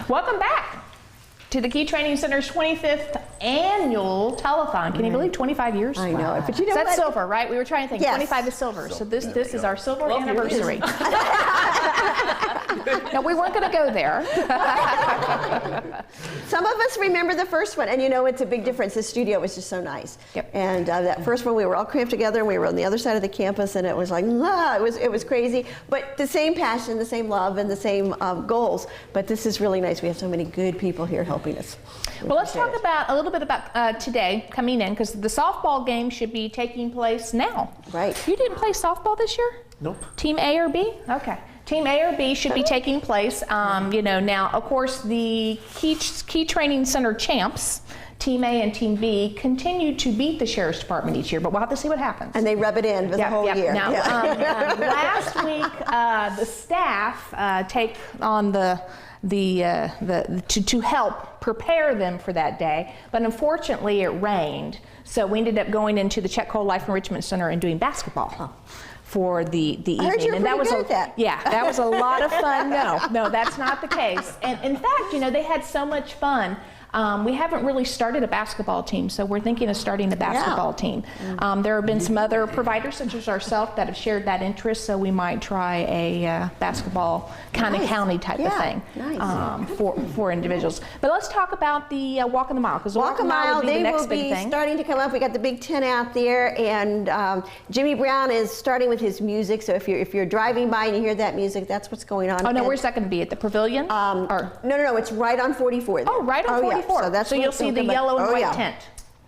Welcome back to the Key Training Center's 25th annual telethon. Can you believe 25 years? I know it, but you know That's what? silver, right? We were trying to think. Yes. 25 is silver, so this is our silver anniversary. No, we weren't going to go there. Some of us remember the first one, and you know it's a big difference. The studio was just so nice. Yep. And that first one, we were all cramped together, and we were on the other side of the campus, and it was like, it was crazy. But the same passion, the same love, and the same goals. But this is really nice. We have so many good people here helping us. Well, let's talk a little bit about today coming in, because the softball game should be taking place now. Right. You didn't play softball this year? Nope. Team A or B? Okay. Team A or B should be taking place. You know, now, of course, the Key Training Center champs, Team A and Team B, continue to beat the Sheriff's Department each year, but we'll have to see what happens. And they rub it in for the whole year. Now, last week, the staff take on to help prepare them for that day, but unfortunately it rained, so we ended up going into the Czech Cole Life Enrichment Center and doing basketball. For the evening. I heard you were pretty good at that. Yeah, that was a lot of fun. No, that's not the case. And in fact, you know, they had so much fun. We haven't really started a basketball team, so we're thinking of starting a basketball team. There have been some other providers, such as ourselves, that have shared that interest, so we might try a basketball kind of county type of thing for individuals. But let's talk about the Walk in the Mile, because the Walk in the Mile will be the next big thing. Starting to come up. We got the big tent out there, and Jimmy Brown is starting with his music. So if you're driving by and you hear that music, that's what's going on. Oh no, where's that going to be? At the pavilion? No, it's right on 44 there. Oh, right on 44. Yeah. So you'll see the yellow and white tent.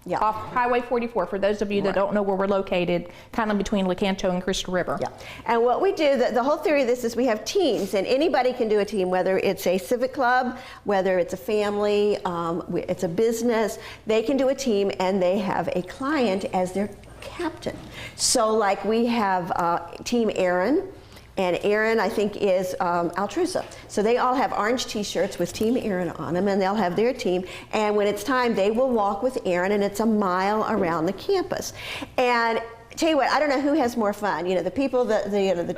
Yeah. Off Highway 44, for those of you that don't know where we're located, kind of between Lecanto and Crystal River. Yeah. And what we do, the whole theory of this is we have teams, and anybody can do a team, whether it's a civic club, whether it's a family, it's a business, they can do a team, and they have a client as their captain. So like we have Team Aaron, and Aaron, I think, is Altrusa. So they all have orange t-shirts with Team Aaron on them, and they'll have their team. And when it's time, they will walk with Aaron, and it's a mile around the campus. And tell you what, I don't know who has more fun, you know, the people, the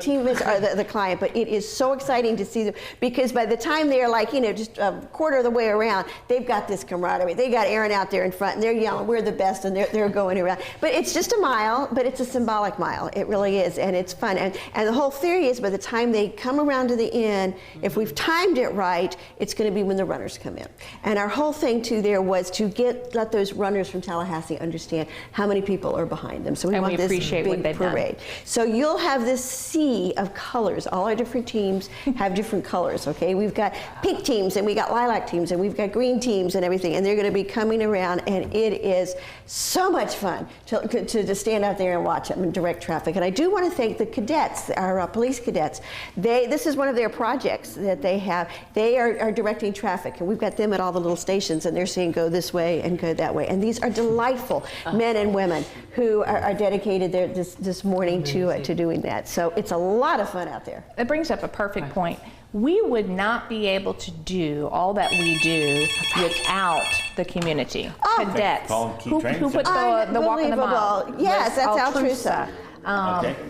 teammates, or the client, but it is so exciting to see them, because by the time they're like, you know, just a quarter of the way around, they've got this camaraderie. They got Aaron out there in front, and they're yelling, we're the best, and they're going around. But it's just a mile, but it's a symbolic mile. It really is, and it's fun. And the whole theory is by the time they come around to the end, if we've timed it right, it's going to be when the runners come in. And our whole thing, too, there was to let those runners from Tallahassee understand how many people are behind them. So we want this big parade. So you'll have this sea of colors. All our different teams have different colors, okay? We've got pink teams, and we got lilac teams, and we've got green teams and everything, and they're going to be coming around, and it is so much fun to stand out there and watch them and direct traffic. And I do want to thank the cadets, our police cadets. This is one of their projects that they have. They are directing traffic, and we've got them at all the little stations, and they're saying go this way and go that way. And these are delightful men and women who are dedicated there this morning to doing that. So it's a lot of fun out there. It brings up a perfect point. We would not be able to do all that we do without the community. Cadets who put the Walk in the Mile. Yes, that's Altrusa.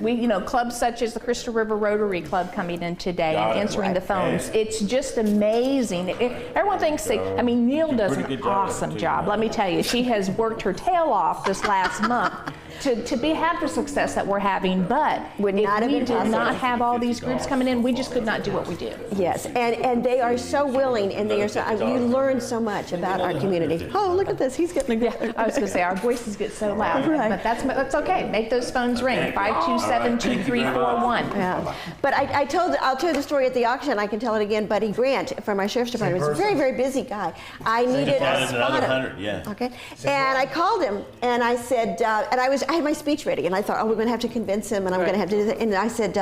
We, you know, clubs such as the Crystal River Rotary Club coming in today and answering the phones. It's just amazing. Everyone thinks I mean, Neale does an awesome job. Let me tell you, she has worked her tail off this last month to have the success that we're having, but if we did not have all these groups coming in, we just could not do what we do. Yes, and they are so willing, and they are so, you learn so much about our community. Oh, look at this, he's getting I was going to say, our voices get so loud, but that's okay. Make those phones ring, 527-2341. Yeah. But I'll tell the story at the auction. I can tell it again. Buddy Grant from our Sheriff's Department was a very, very busy guy. I needed a spotter. Okay, and I called him, and I said, and I had my speech ready, and I thought, oh, we're going to have to convince him, and I'm going to have to do that. And I said,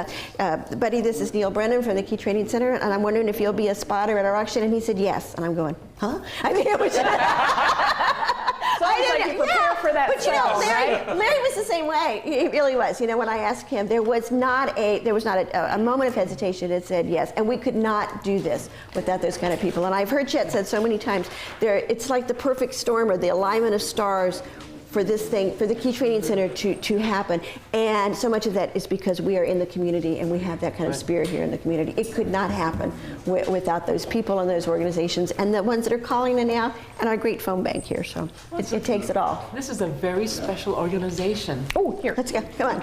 Buddy, this is Neale Brennan from the Key Training Center, and I'm wondering if you'll be a spotter at our auction. And he said, yes. And I'm going, huh? I mean, it was. Sounds like you prepare for that. But you know, Larry was the same way. He really was. You know, when I asked him, there was not a moment of hesitation. It said yes, and we could not do this without those kind of people. And I've heard Chet said so many times, it's like the perfect storm or the alignment of stars for this thing, for the Key Training Center to happen. And so much of that is because we are in the community and we have that kind of spirit here in the community. It could not happen without those people and those organizations and the ones that are calling in now and our great phone bank here. So it takes it all. This is a very special organization. Oh, here, let's go. Come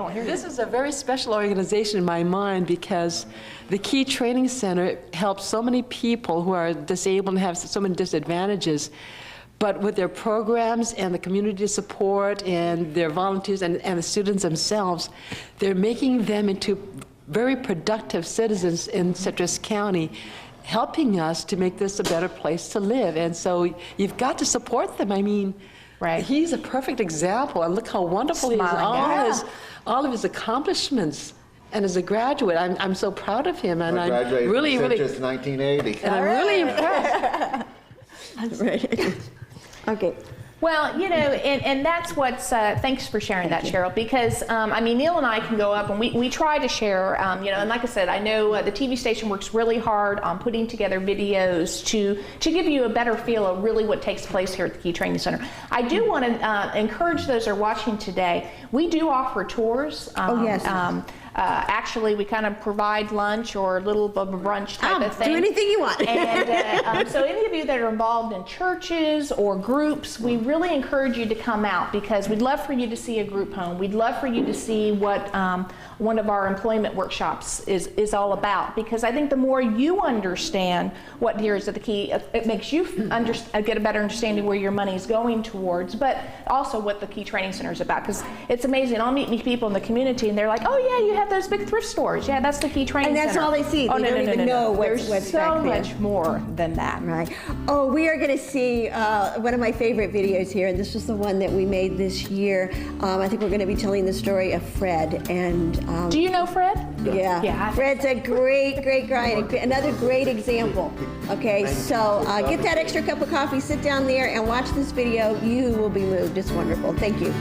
on. This is a very special organization in my mind because the Key Training Center helps so many people who are disabled and have so many disadvantages. But with their programs and the community support and their volunteers and the students themselves, they're making them into very productive citizens in Citrus County, helping us to make this a better place to live. And so you've got to support them. I mean, Right. he's a perfect example, and look how wonderful he is. All of his accomplishments. And as a graduate, I'm so proud of him, and I'm really, really, Citrus 1980. and I'm really impressed. That's right. Okay. Well, you know, and that's what's, thanks for sharing that, Cheryl, because, I mean, Neil and I can go up and we try to share, you know, and like I said, I know the TV station works really hard on putting together videos to give you a better feel of really what takes place here at the Key Training Center. I do want to encourage those who are watching today, we do offer tours. Oh, yes. Actually, we kind of provide lunch or a little of a brunch type of thing. Do anything you want. And so any of you that are involved in churches or groups, we really encourage you to come out because we'd love for you to see a group home. We'd love for you to see what one of our employment workshops is all about, because I think the more you understand what here is at the Key, it makes you get a better understanding where your money is going towards, but also what the Key Training Center is about, because it's amazing. I'll meet people in the community and they're like, oh yeah, you have those big thrift stores. Yeah, that's the Key Training And Center. that's all they see. Oh, They no, don't no, even no, know no. what's There's back so there. much more than that. Right. Oh, we are going to see one of my favorite videos here, and this was the one that we made this year. I think we're going to be telling the story of Fred. And Do you know Fred? yeah, Yeah. Fred's a great guy, and another great example. Okay, so get that extra cup of coffee, sit down there, and watch this video. You will be moved. It's wonderful. Thank you.